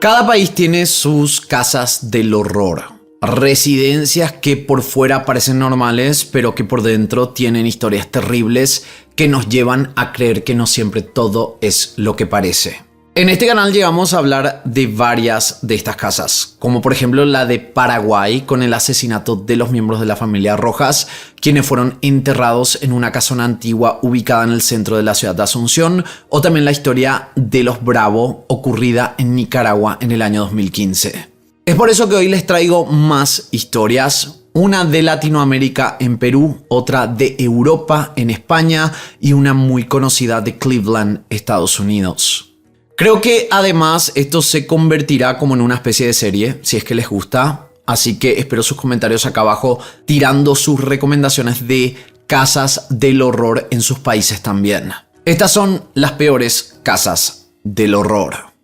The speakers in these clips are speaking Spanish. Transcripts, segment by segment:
Cada país tiene sus casas del horror. Residencias que por fuera parecen normales, pero que por dentro tienen historias terribles que nos llevan a creer que no siempre todo es lo que parece. En este canal llegamos a hablar de varias de estas casas, como por ejemplo la de Paraguay con el asesinato de los miembros de la familia Rojas, quienes fueron enterrados en una casona antigua ubicada en el centro de la ciudad de Asunción, o también la historia de los Bravo ocurrida en Nicaragua en el año 2015. Es por eso que hoy les traigo más historias, una de Latinoamérica en Perú, otra de Europa en España y una muy conocida de Cleveland, Estados Unidos. Creo que además esto se convertirá como en una especie de serie, si es que les gusta, así que espero sus comentarios acá abajo tirando sus recomendaciones de casas del horror en sus países también. Estas son las peores casas del horror.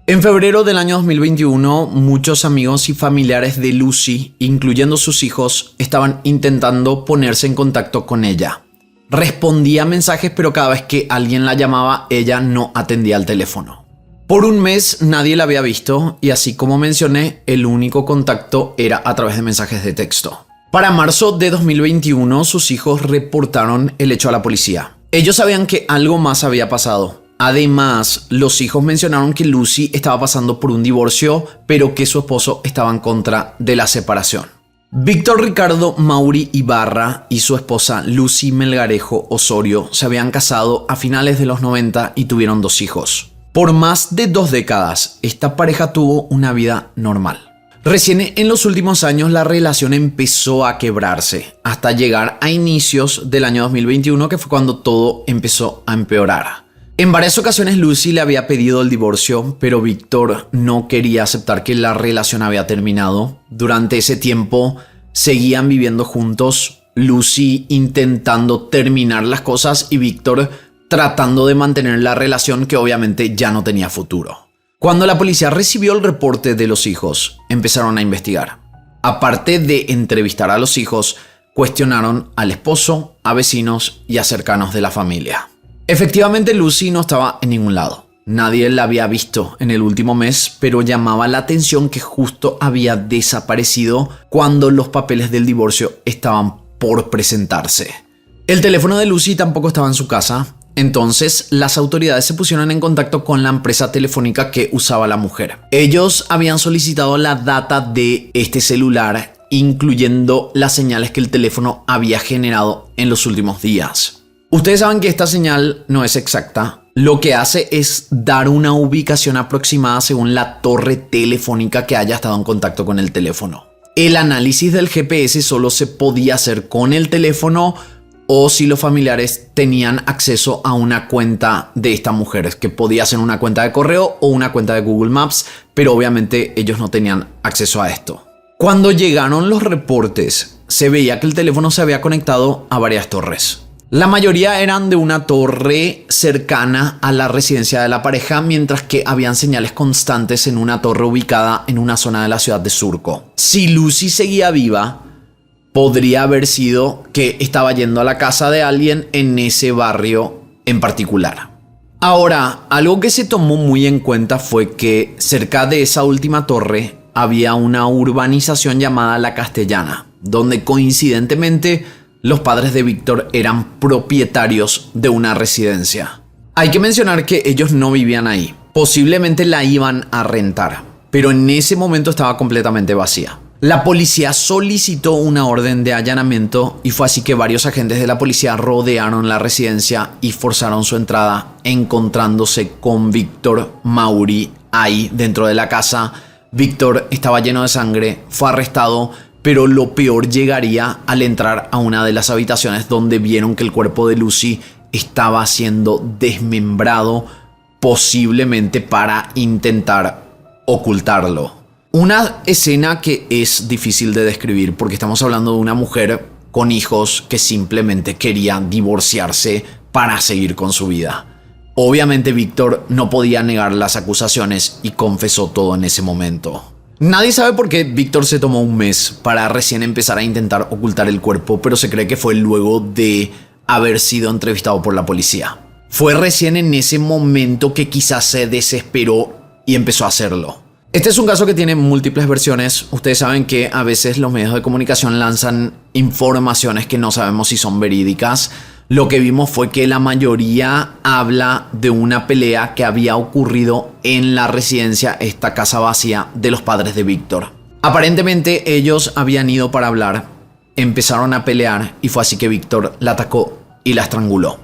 En febrero del año 2021, muchos amigos y familiares de Lucy, incluyendo sus hijos, estaban intentando ponerse en contacto con ella. Respondía mensajes, pero cada vez que alguien la llamaba, ella no atendía el teléfono. Por un mes nadie la había visto y así como mencioné, el único contacto era a través de mensajes de texto. Para marzo de 2021, sus hijos reportaron el hecho a la policía. Ellos sabían que algo más había pasado. Además, los hijos mencionaron que Lucy estaba pasando por un divorcio, pero que su esposo estaba en contra de la separación. Víctor Ricardo Mauri Ibarra y su esposa Lucy Melgarejo Osorio se habían casado a finales de los 90 y tuvieron 2 hijos. Por más de 2 décadas, esta pareja tuvo una vida normal. Recién en los últimos años la relación empezó a quebrarse, hasta llegar a inicios del año 2021, que fue cuando todo empezó a empeorar. En varias ocasiones Lucy le había pedido el divorcio, pero Víctor no quería aceptar que la relación había terminado. Durante ese tiempo seguían viviendo juntos, Lucy intentando terminar las cosas y Víctor tratando de mantener la relación que obviamente ya no tenía futuro. Cuando la policía recibió el reporte de los hijos, empezaron a investigar. Aparte de entrevistar a los hijos, cuestionaron al esposo, a vecinos y a cercanos de la familia. Efectivamente, Lucy no estaba en ningún lado. Nadie la había visto en el último mes, pero llamaba la atención que justo había desaparecido cuando los papeles del divorcio estaban por presentarse. El teléfono de Lucy tampoco estaba en su casa, entonces las autoridades se pusieron en contacto con la empresa telefónica que usaba la mujer. Ellos habían solicitado la data de este celular, incluyendo las señales que el teléfono había generado en los últimos días. Ustedes saben que esta señal no es exacta. Lo que hace es dar una ubicación aproximada según la torre telefónica que haya estado en contacto con el teléfono. El análisis del GPS solo se podía hacer con el teléfono o si los familiares tenían acceso a una cuenta de esta mujer, que podía ser una cuenta de correo o una cuenta de Google Maps, pero obviamente ellos no tenían acceso a esto. Cuando llegaron los reportes, se veía que el teléfono se había conectado a varias torres. La mayoría eran de una torre cercana a la residencia de la pareja, mientras que habían señales constantes en una torre ubicada en una zona de la ciudad de Surco. Si Lucy seguía viva, podría haber sido que estaba yendo a la casa de alguien en ese barrio en particular. Ahora, algo que se tomó muy en cuenta fue que cerca de esa última torre había una urbanización llamada La Castellana, donde coincidentemente los padres de Víctor eran propietarios de una residencia. Hay que mencionar que ellos no vivían ahí. Posiblemente la iban a rentar, pero en ese momento estaba completamente vacía. La policía solicitó una orden de allanamiento y fue así que varios agentes de la policía rodearon la residencia y forzaron su entrada, encontrándose con Víctor Mauri ahí dentro de la casa. Víctor estaba lleno de sangre, fue arrestado, pero lo peor llegaría al entrar a una de las habitaciones donde vieron que el cuerpo de Lucy estaba siendo desmembrado, posiblemente para intentar ocultarlo. Una escena que es difícil de describir porque estamos hablando de una mujer con hijos que simplemente quería divorciarse para seguir con su vida. Obviamente Víctor no podía negar las acusaciones y confesó todo en ese momento. Nadie sabe por qué Víctor se tomó un mes para recién empezar a intentar ocultar el cuerpo, pero se cree que fue luego de haber sido entrevistado por la policía. Fue recién en ese momento que quizás se desesperó y empezó a hacerlo. Este es un caso que tiene múltiples versiones. Ustedes saben que a veces los medios de comunicación lanzan informaciones que no sabemos si son verídicas. Lo que vimos fue que la mayoría habla de una pelea que había ocurrido en la residencia, esta casa vacía de los padres de Víctor. Aparentemente ellos habían ido para hablar, empezaron a pelear y fue así que Víctor la atacó y la estranguló.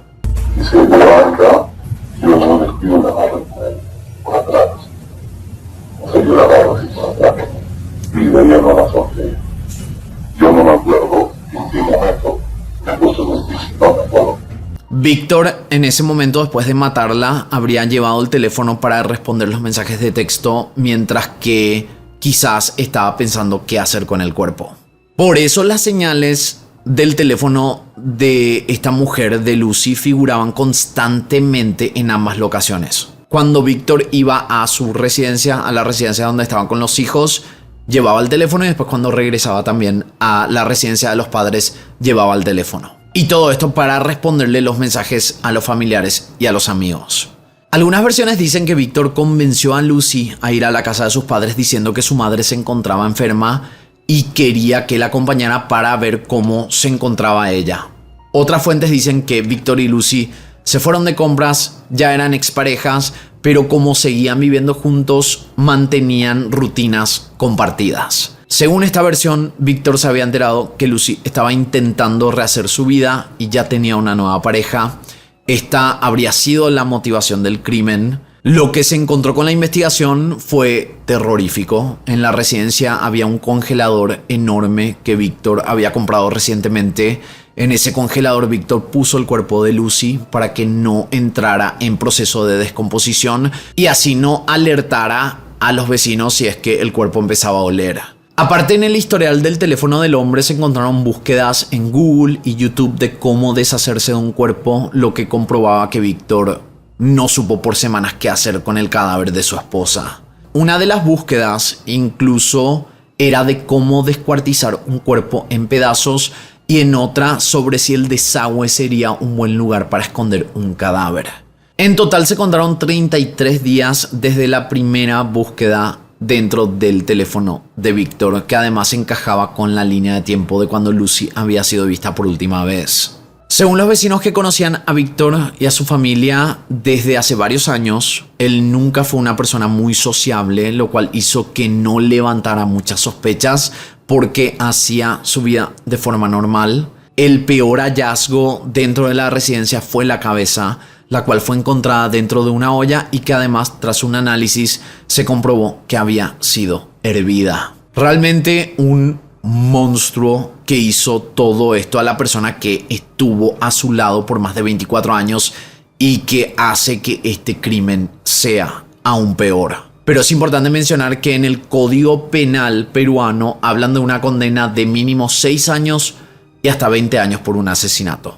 Víctor, en ese momento, después de matarla, habría llevado el teléfono para responder los mensajes de texto, mientras que quizás estaba pensando qué hacer con el cuerpo. Por eso las señales del teléfono de esta mujer, de Lucy, figuraban constantemente en ambas locaciones. Cuando Víctor iba a su residencia, a la residencia donde estaban con los hijos, llevaba el teléfono, y después cuando regresaba también a la residencia de los padres, llevaba el teléfono. Y todo esto para responderle los mensajes a los familiares y a los amigos. Algunas versiones dicen que Víctor convenció a Lucy a ir a la casa de sus padres diciendo que su madre se encontraba enferma y quería que la acompañara para ver cómo se encontraba ella. Otras fuentes dicen que Víctor y Lucy se fueron de compras, ya eran exparejas, pero como seguían viviendo juntos, mantenían rutinas compartidas. Según esta versión, Víctor se había enterado que Lucy estaba intentando rehacer su vida y ya tenía una nueva pareja. Esta habría sido la motivación del crimen. Lo que se encontró con la investigación fue terrorífico. En la residencia había un congelador enorme que Víctor había comprado recientemente. En ese congelador Víctor puso el cuerpo de Lucy para que no entrara en proceso de descomposición y así no alertara a los vecinos si es que el cuerpo empezaba a oler. Aparte, en el historial del teléfono del hombre se encontraron búsquedas en Google y YouTube de cómo deshacerse de un cuerpo, lo que comprobaba que Víctor no supo por semanas qué hacer con el cadáver de su esposa. Una de las búsquedas incluso era de cómo descuartizar un cuerpo en pedazos y en otra sobre si el desagüe sería un buen lugar para esconder un cadáver. En total se contaron 33 días desde la primera búsqueda dentro del teléfono de Víctor, que además encajaba con la línea de tiempo de cuando Lucy había sido vista por última vez. Según los vecinos que conocían a Víctor y a su familia desde hace varios años, él nunca fue una persona muy sociable, lo cual hizo que no levantara muchas sospechas porque hacía su vida de forma normal. El peor hallazgo dentro de la residencia fue la cabeza, la cual fue encontrada dentro de una olla y que además, tras un análisis, se comprobó que había sido hervida. Realmente un monstruo que hizo todo esto a la persona que estuvo a su lado por más de 24 años y que hace que este crimen sea aún peor. Pero es importante mencionar que en el Código Penal peruano hablan de una condena de mínimo 6 años y hasta 20 años por un asesinato.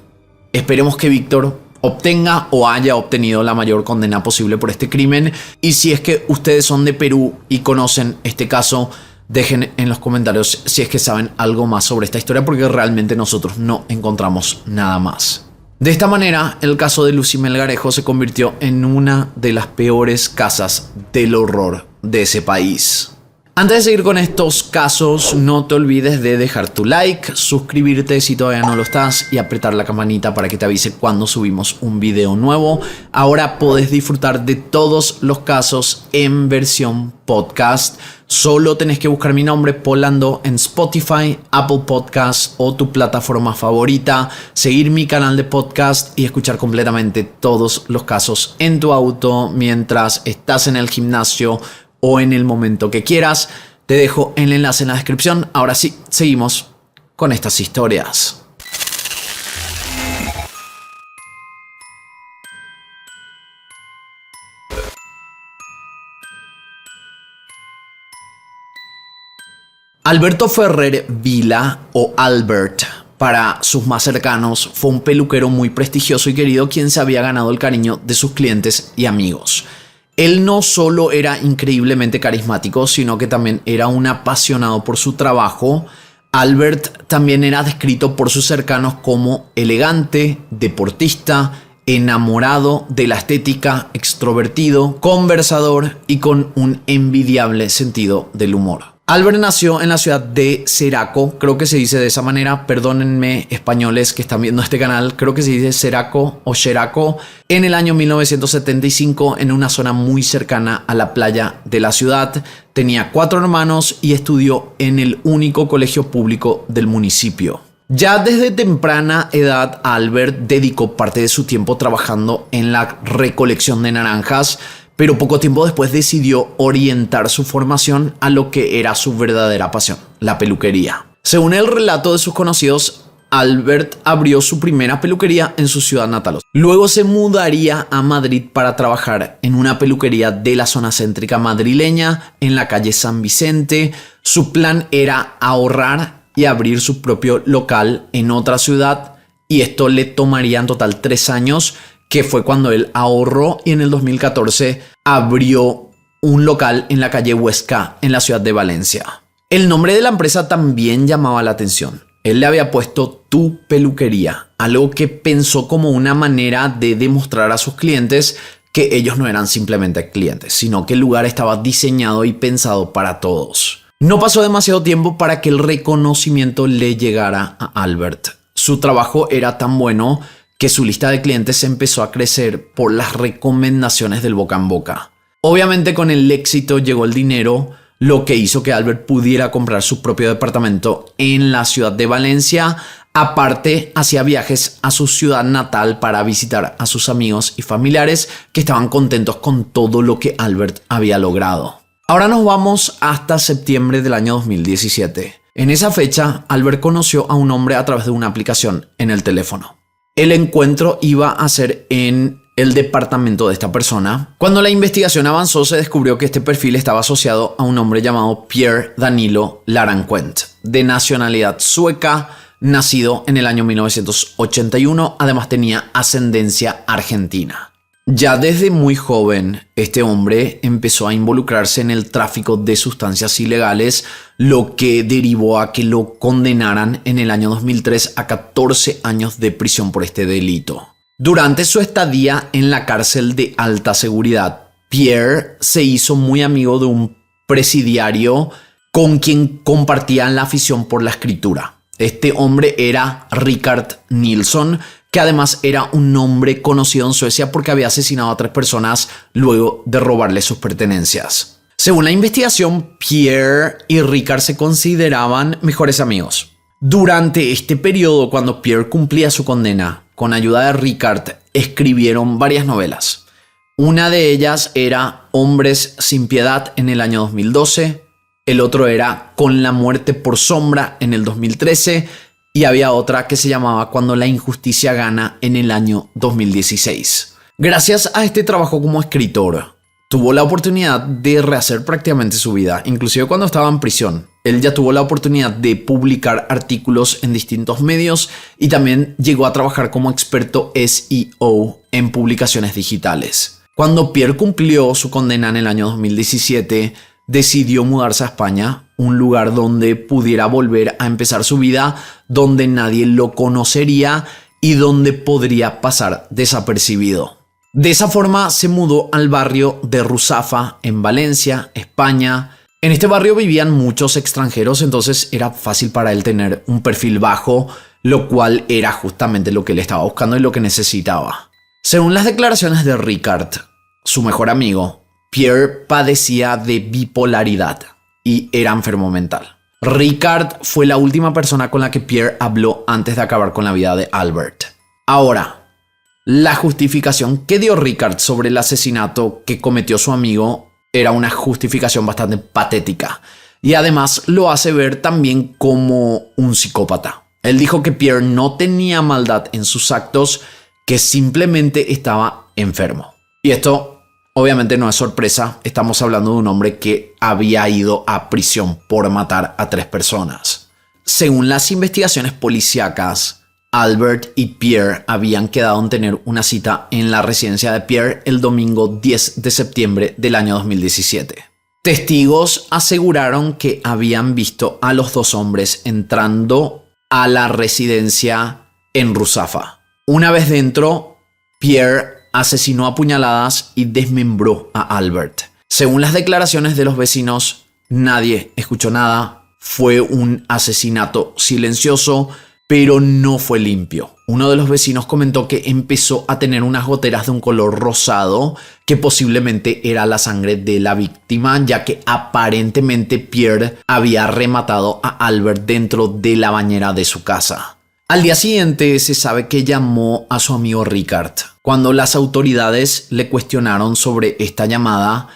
Esperemos que Víctor obtenga o haya obtenido la mayor condena posible por este crimen. Y si es que ustedes son de Perú y conocen este caso, dejen en los comentarios si es que saben algo más sobre esta historia, porque realmente nosotros no encontramos nada más. De esta manera, el caso de Lucy Melgarejo se convirtió en una de las peores casas del horror de ese país. Antes de seguir con estos casos, no te olvides de dejar tu like, suscribirte si todavía no lo estás y apretar la campanita para que te avise cuando subimos un video nuevo. Ahora podés disfrutar de todos los casos en versión podcast. Solo tenés que buscar mi nombre, Polando, en Spotify, Apple Podcasts o tu plataforma favorita, seguir mi canal de podcast y escuchar completamente todos los casos en tu auto mientras estás en el gimnasio o en el momento que quieras. Te dejo el enlace en la descripción. Ahora sí, seguimos con estas historias. Alberto Ferrer Vila, o Albert, para sus más cercanos, fue un peluquero muy prestigioso y querido quien se había ganado el cariño de sus clientes y amigos. Él no solo era increíblemente carismático, sino que también era un apasionado por su trabajo. Albert también era descrito por sus cercanos como elegante, deportista, enamorado de la estética, extrovertido, conversador y con un envidiable sentido del humor. Albert nació en la ciudad de Ceraco, creo que se dice de esa manera, perdónenme españoles que están viendo este canal, creo que se dice Ceraco o Xeraco, en el año 1975 en una zona muy cercana a la playa de la ciudad. Tenía 4 hermanos y estudió en el único colegio público del municipio. Ya desde temprana edad, Albert dedicó parte de su tiempo trabajando en la recolección de naranjas, pero poco tiempo después decidió orientar su formación a lo que era su verdadera pasión, la peluquería. Según el relato de sus conocidos, Albert abrió su primera peluquería en su ciudad natal. Luego se mudaría a Madrid para trabajar en una peluquería de la zona céntrica madrileña, en la calle San Vicente. Su plan era ahorrar y abrir su propio local en otra ciudad, y esto le tomaría en total 3 años, que fue cuando él ahorró y en el 2014 abrió un local en la calle Huesca, en la ciudad de Valencia. El nombre de la empresa también llamaba la atención. Él le había puesto Tu Peluquería, algo que pensó como una manera de demostrar a sus clientes que ellos no eran simplemente clientes, sino que el lugar estaba diseñado y pensado para todos. No pasó demasiado tiempo para que el reconocimiento le llegara a Albert. Su trabajo era tan bueno que su lista de clientes empezó a crecer por las recomendaciones del boca en boca. Obviamente con el éxito llegó el dinero, lo que hizo que Albert pudiera comprar su propio departamento en la ciudad de Valencia. Aparte, hacía viajes a su ciudad natal para visitar a sus amigos y familiares que estaban contentos con todo lo que Albert había logrado. Ahora nos vamos hasta septiembre del año 2017. En esa fecha, Albert conoció a un hombre a través de una aplicación en el teléfono. El encuentro iba a ser en el departamento de esta persona. Cuando la investigación avanzó, se descubrió que este perfil estaba asociado a un hombre llamado Pierre Danilo Laranquent, de nacionalidad sueca, nacido en el año 1981. Además tenía ascendencia argentina. Ya desde muy joven, este hombre empezó a involucrarse en el tráfico de sustancias ilegales, lo que derivó a que lo condenaran en el año 2003 a 14 años de prisión por este delito. Durante su estadía en la cárcel de alta seguridad, Pierre se hizo muy amigo de un presidiario con quien compartían la afición por la escritura. Este hombre era Richard Nilsson, que además era un hombre conocido en Suecia porque había asesinado a 3 personas luego de robarle sus pertenencias. Según la investigación, Pierre y Richard se consideraban mejores amigos. Durante este periodo, cuando Pierre cumplía su condena, con ayuda de Richard, escribieron varias novelas. Una de ellas era Hombres sin piedad en el año 2012, el otro era Con la muerte por sombra en el 2013, y había otra que se llamaba Cuando la injusticia gana en el año 2016. Gracias a este trabajo como escritor, tuvo la oportunidad de rehacer prácticamente su vida, inclusive cuando estaba en prisión. Él ya tuvo la oportunidad de publicar artículos en distintos medios y también llegó a trabajar como experto SEO en publicaciones digitales. Cuando Pierre cumplió su condena en el año 2017, decidió mudarse a España, un lugar donde pudiera volver a empezar su vida, donde nadie lo conocería y donde podría pasar desapercibido. De esa forma se mudó al barrio de Ruzafa, en Valencia, España. En este barrio vivían muchos extranjeros, entonces era fácil para él tener un perfil bajo, lo cual era justamente lo que él estaba buscando y lo que necesitaba. Según las declaraciones de Richard, su mejor amigo, Pierre padecía de bipolaridad y era enfermo mental. Richard fue la última persona con la que Pierre habló antes de acabar con la vida de Albert. Ahora, la justificación que dio Richard sobre el asesinato que cometió su amigo era una justificación bastante patética y además lo hace ver también como un psicópata. Él dijo que Pierre no tenía maldad en sus actos, que simplemente estaba enfermo. Y esto obviamente no es sorpresa, estamos hablando de un hombre que había ido a prisión por matar a 3 personas. Según las investigaciones policíacas, Albert y Pierre habían quedado en tener una cita en la residencia de Pierre el domingo 10 de septiembre del año 2017. Testigos aseguraron que habían visto a los dos hombres entrando a la residencia en Ruzafa. Una vez dentro, Pierre asesinó a puñaladas y desmembró a Albert. Según las declaraciones de los vecinos, nadie escuchó nada. Fue un asesinato silencioso, pero no fue limpio. Uno de los vecinos comentó que empezó a tener unas goteras de un color rosado, que posiblemente era la sangre de la víctima, ya que aparentemente Pierre había rematado a Albert dentro de la bañera de su casa. Al día siguiente se sabe que llamó a su amigo Ricard. Cuando las autoridades le cuestionaron sobre esta llamada,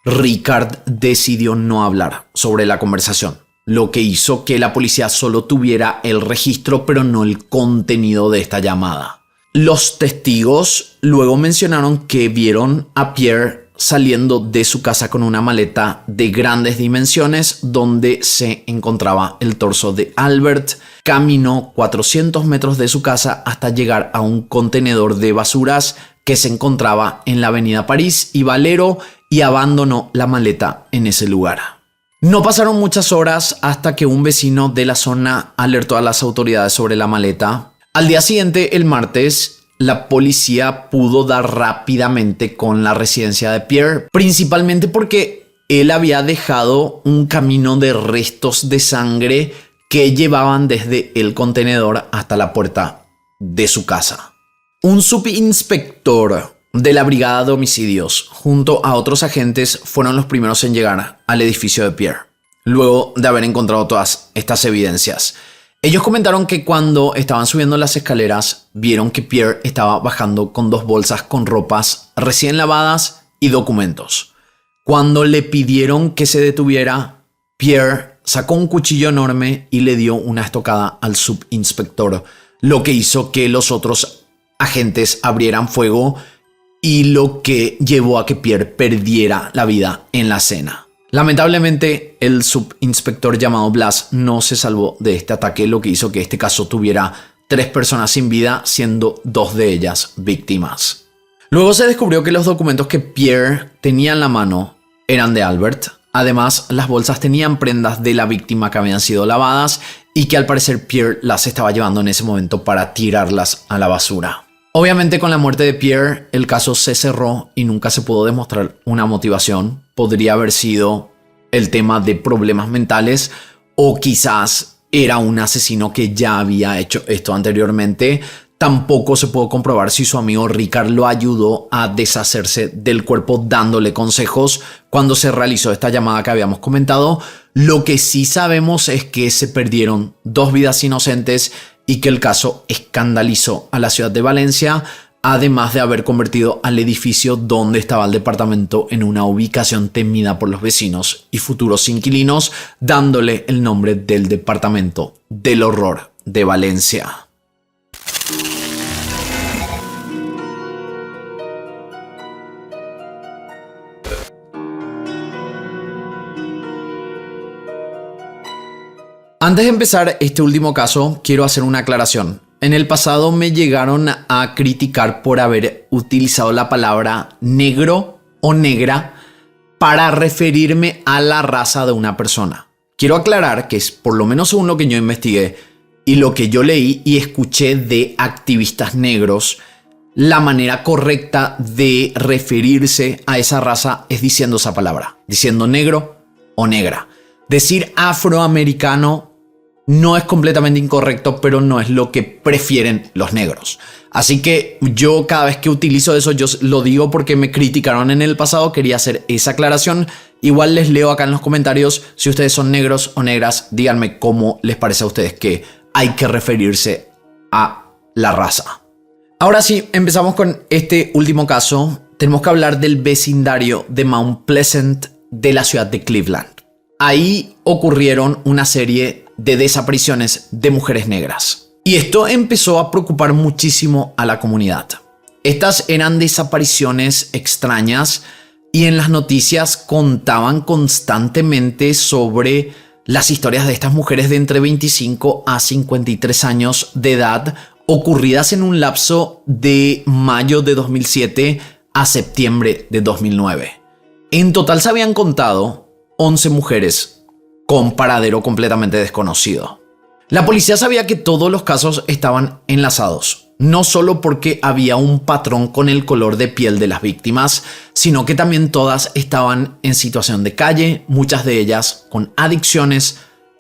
Ricard decidió no hablar sobre la conversación, lo que hizo que la policía solo tuviera el registro pero no el contenido de esta llamada. Los testigos luego mencionaron que vieron a Pierre saliendo de su casa con una maleta de grandes dimensiones donde se encontraba el torso de Albert. Caminó 400 metros de su casa hasta llegar a un contenedor de basuras que se encontraba en la avenida París y Valero y abandonó la maleta en ese lugar. No pasaron muchas horas hasta que un vecino de la zona alertó a las autoridades sobre la maleta. Al día siguiente, el martes, la policía pudo dar rápidamente con la residencia de Pierre, principalmente porque él había dejado un camino de restos de sangre que llevaban desde el contenedor hasta la puerta de su casa. Un subinspector de la brigada de homicidios, junto a otros agentes, fueron los primeros en llegar al edificio de Pierre, luego de haber encontrado todas estas evidencias. Ellos comentaron que cuando estaban subiendo las escaleras, vieron que Pierre estaba bajando con 2 bolsas con ropas recién lavadas y documentos. Cuando le pidieron que se detuviera, Pierre sacó un cuchillo enorme y le dio una estocada al subinspector, lo que hizo que los otros agentes abrieran fuego y lo que llevó a que Pierre perdiera la vida en la escena. Lamentablemente, el subinspector llamado Blas no se salvó de este ataque, lo que hizo que este caso tuviera 3 personas sin vida, siendo 2 de ellas víctimas. Luego se descubrió que los documentos que Pierre tenía en la mano eran de Albert. Además, las bolsas tenían prendas de la víctima que habían sido lavadas y que al parecer Pierre las estaba llevando en ese momento para tirarlas a la basura. Obviamente, con la muerte de Pierre, el caso se cerró y nunca se pudo demostrar una motivación. Podría haber sido el tema de problemas mentales o quizás era un asesino que ya había hecho esto anteriormente. Tampoco se pudo comprobar si su amigo Ricard lo ayudó a deshacerse del cuerpo dándole consejos cuando se realizó esta llamada que habíamos comentado. Lo que sí sabemos es que se perdieron 2 vidas inocentes y que el caso escandalizó a la ciudad de Valencia, además de haber convertido al edificio donde estaba el departamento en una ubicación temida por los vecinos y futuros inquilinos, dándole el nombre del departamento del horror de Valencia. Antes de empezar este último caso, quiero hacer una aclaración. En el pasado me llegaron a criticar por haber utilizado la palabra negro o negra para referirme a la raza de una persona. Quiero aclarar que es, por lo menos según lo que yo investigué y lo que yo leí y escuché de activistas negros, la manera correcta de referirse a esa raza es diciendo esa palabra, diciendo negro o negra. Decir afroamericano no es completamente incorrecto, pero no es lo que prefieren los negros. Así que yo cada vez que utilizo eso, yo lo digo porque me criticaron en el pasado, quería hacer esa aclaración. Igual les leo acá en los comentarios, si ustedes son negros o negras, díganme cómo les parece a ustedes que hay que referirse a la raza. Ahora sí, empezamos con este último caso. Tenemos que hablar del vecindario de Mount Pleasant de la ciudad de Cleveland. Ahí ocurrieron una serie de desapariciones de mujeres negras. Y esto empezó a preocupar muchísimo a la comunidad. Estas eran desapariciones extrañas y en las noticias contaban constantemente sobre las historias de estas mujeres de entre 25 a 53 años de edad ocurridas en un lapso de mayo de 2007 a septiembre de 2009. En total se habían contado 11 mujeres con paradero completamente desconocido. La policía sabía que todos los casos estaban enlazados, no solo porque había un patrón con el color de piel de las víctimas, sino que también todas estaban en situación de calle, muchas de ellas con adicciones,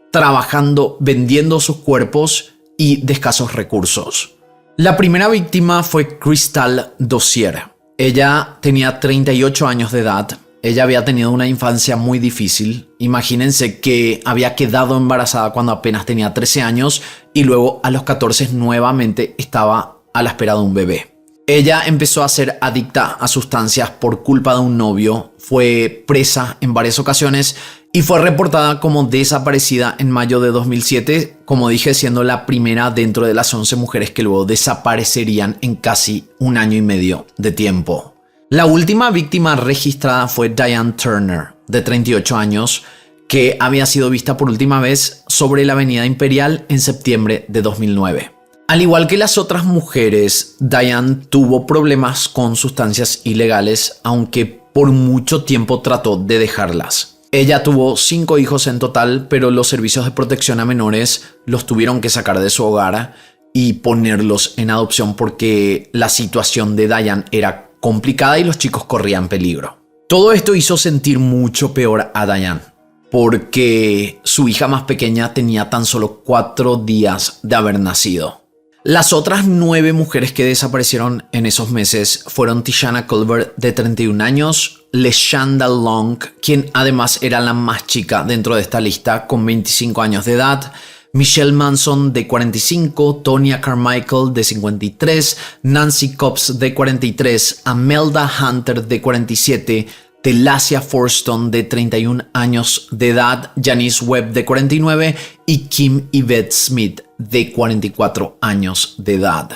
trabajando, vendiendo sus cuerpos y de escasos recursos. La primera víctima fue Crystal Dozier. Ella tenía 38 años de edad. Ella había tenido una infancia muy difícil. Imagínense que había quedado embarazada cuando apenas tenía 13 años y luego a los 14 nuevamente estaba a la espera de un bebé. Ella empezó a ser adicta a sustancias por culpa de un novio, fue presa en varias ocasiones y fue reportada como desaparecida en mayo de 2007, como dije, siendo la primera dentro de las 11 mujeres que luego desaparecerían en casi un año y medio de tiempo. La última víctima registrada fue Diane Turner, de 38 años, que había sido vista por última vez sobre la avenida Imperial en septiembre de 2009. Al igual que las otras mujeres, Diane tuvo problemas con sustancias ilegales, aunque por mucho tiempo trató de dejarlas. Ella tuvo 5 hijos en total, pero los servicios de protección a menores los tuvieron que sacar de su hogar y ponerlos en adopción porque la situación de Diane era complicada y los chicos corrían peligro. Todo esto hizo sentir mucho peor a Diane, porque su hija más pequeña tenía tan solo 4 días de haber nacido. Las otras 9 mujeres que desaparecieron en esos meses fueron Tishana Colbert, de 31 años, LeShanda Long, quien además era la más chica dentro de esta lista, con 25 años de edad, Michelle Manson, de 45, Tonya Carmichael, de 53, Nancy Cobbs, de 43, Amelda Hunter, de 47, Telacia Forston, de 31 años de edad, Janice Webb, de 49 y Kim Yvette Smith, de 44 años de edad.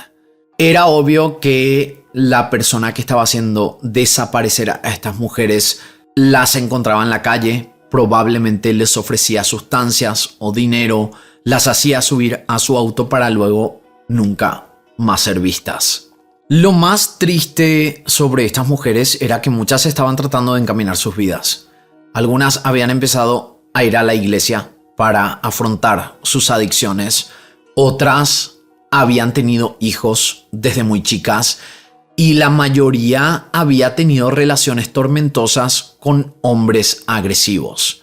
Era obvio que la persona que estaba haciendo desaparecer a estas mujeres las encontraba en la calle, probablemente les ofrecía sustancias o dinero, las hacía subir a su auto para luego nunca más ser vistas. Lo más triste sobre estas mujeres era que muchas estaban tratando de encaminar sus vidas. Algunas habían empezado a ir a la iglesia para afrontar sus adicciones. Otras habían tenido hijos desde muy chicas y la mayoría había tenido relaciones tormentosas con hombres agresivos.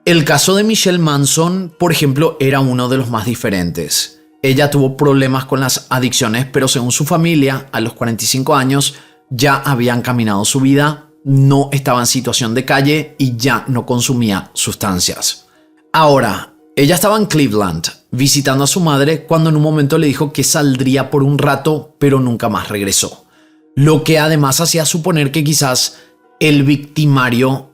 El caso de Michelle Manson, por ejemplo, era uno de los más diferentes. Ella tuvo problemas con las adicciones, pero según su familia, a los 45 años ya había encaminado su vida, no estaba en situación de calle y ya no consumía sustancias. Ahora, ella estaba en Cleveland visitando a su madre cuando en un momento le dijo que saldría por un rato, pero nunca más regresó. Lo que además hacía suponer que quizás el victimario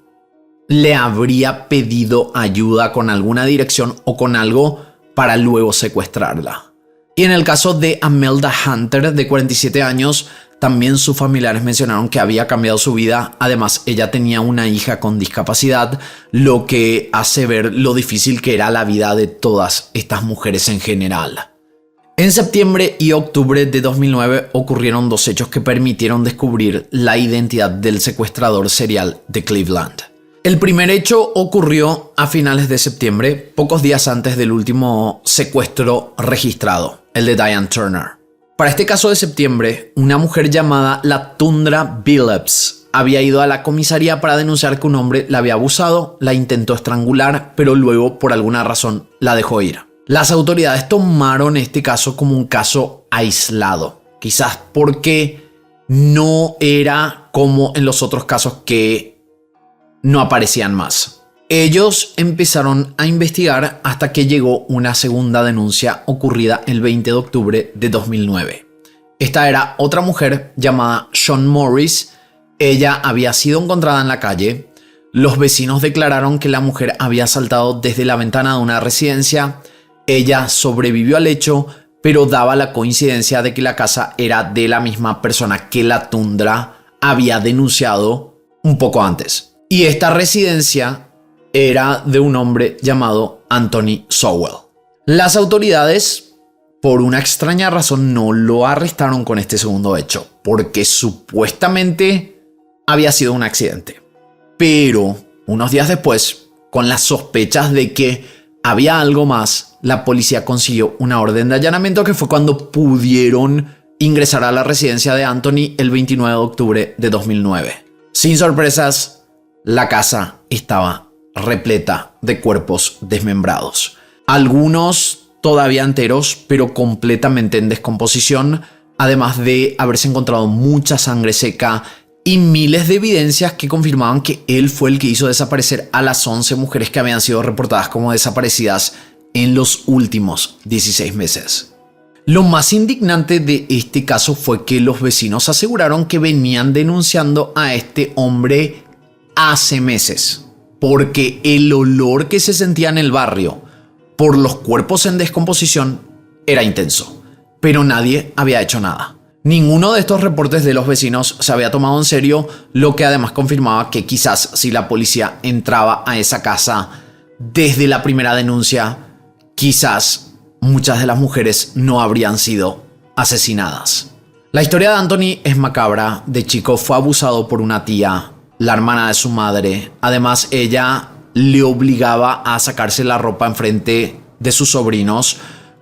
le habría pedido ayuda con alguna dirección o con algo para luego secuestrarla. Y en el caso de Amelda Hunter, de 47 años, también sus familiares mencionaron que había cambiado su vida. Además, ella tenía una hija con discapacidad, lo que hace ver lo difícil que era la vida de todas estas mujeres en general. En septiembre y octubre de 2009 ocurrieron 2 hechos que permitieron descubrir la identidad del secuestrador serial de Cleveland. El primer hecho ocurrió a finales de septiembre, pocos días antes del último secuestro registrado, el de Diane Turner. Para este caso de septiembre, una mujer llamada Latundra Billups había ido a la comisaría para denunciar que un hombre la había abusado, la intentó estrangular, pero luego por alguna razón la dejó ir. Las autoridades tomaron este caso como un caso aislado, quizás porque no era como en los otros casos que no aparecían más. Ellos empezaron a investigar hasta que llegó una segunda denuncia ocurrida el 20 de octubre de 2009. Esta era otra mujer llamada Shawn Morris. Ella había sido encontrada en la calle. Los vecinos declararon que la mujer había saltado desde la ventana de una residencia. Ella sobrevivió al hecho, pero daba la coincidencia de que la casa era de la misma persona que Latundra había denunciado un poco antes. Y esta residencia era de un hombre llamado Anthony Sowell. Las autoridades por una extraña razón no lo arrestaron con este segundo hecho, porque supuestamente había sido un accidente. Pero unos días después, con las sospechas de que había algo más, la policía consiguió una orden de allanamiento, que fue cuando pudieron ingresar a la residencia de Anthony el 29 de octubre de 2009. Sin sorpresas, la casa estaba repleta de cuerpos desmembrados. Algunos todavía enteros, pero completamente en descomposición, además de haberse encontrado mucha sangre seca y miles de evidencias que confirmaban que él fue el que hizo desaparecer a las 11 mujeres que habían sido reportadas como desaparecidas en los últimos 16 meses. Lo más indignante de este caso fue que los vecinos aseguraron que venían denunciando a este hombre hace meses, porque el olor que se sentía en el barrio por los cuerpos en descomposición era intenso, pero nadie había hecho nada. Ninguno de estos reportes de los vecinos se había tomado en serio, lo que además confirmaba que quizás si la policía entraba a esa casa desde la primera denuncia, quizás muchas de las mujeres no habrían sido asesinadas. La historia de Anthony es macabra. De chico fue abusado por una tía, la hermana de su madre. Además, ella le obligaba a sacarse la ropa enfrente de sus sobrinos.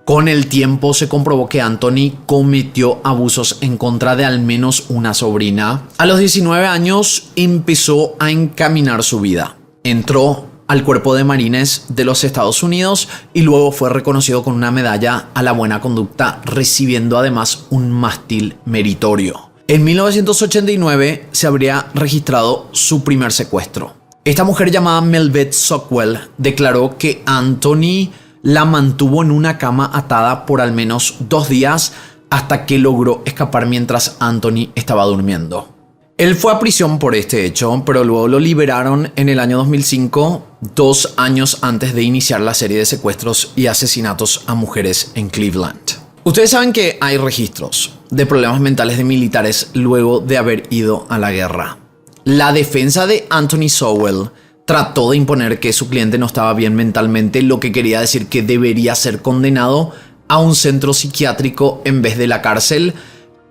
Con el tiempo se comprobó que Anthony cometió abusos en contra de al menos una sobrina. A los 19 años empezó a encaminar su vida. Entró al Cuerpo de Marines de los Estados Unidos y luego fue reconocido con una medalla a la buena conducta, recibiendo además un mástil meritorio. En 1989 se habría registrado su primer secuestro. Esta mujer llamada Melvette Sockwell declaró que Anthony la mantuvo en una cama atada por al menos 2 días hasta que logró escapar mientras Anthony estaba durmiendo. Él fue a prisión por este hecho, pero luego lo liberaron en el año 2005, 2 años antes de iniciar la serie de secuestros y asesinatos a mujeres en Cleveland. Ustedes saben que hay registros de problemas mentales de militares luego de haber ido a la guerra. La defensa de Anthony Sowell trató de imponer que su cliente no estaba bien mentalmente, lo que quería decir que debería ser condenado a un centro psiquiátrico en vez de la cárcel,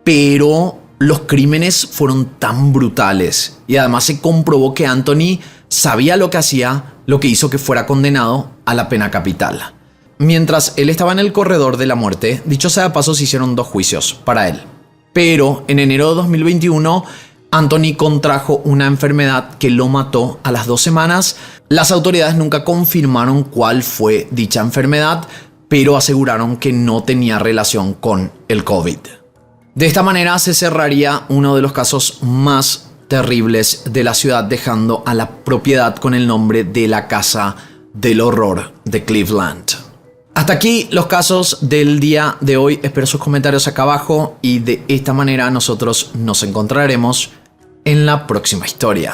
pero los crímenes fueron tan brutales y además se comprobó que Anthony sabía lo que hacía, lo que hizo que fuera condenado a la pena capital. Mientras él estaba en el corredor de la muerte, dicho sea de paso, se hicieron 2 juicios para él. Pero en enero de 2021, Anthony contrajo una enfermedad que lo mató a las 2 semanas. Las autoridades nunca confirmaron cuál fue dicha enfermedad, pero aseguraron que no tenía relación con el COVID. De esta manera se cerraría uno de los casos más terribles de la ciudad, dejando a la propiedad con el nombre de la Casa del Horror de Cleveland. Hasta aquí los casos del día de hoy. Espero sus comentarios acá abajo y de esta manera nosotros nos encontraremos en la próxima historia.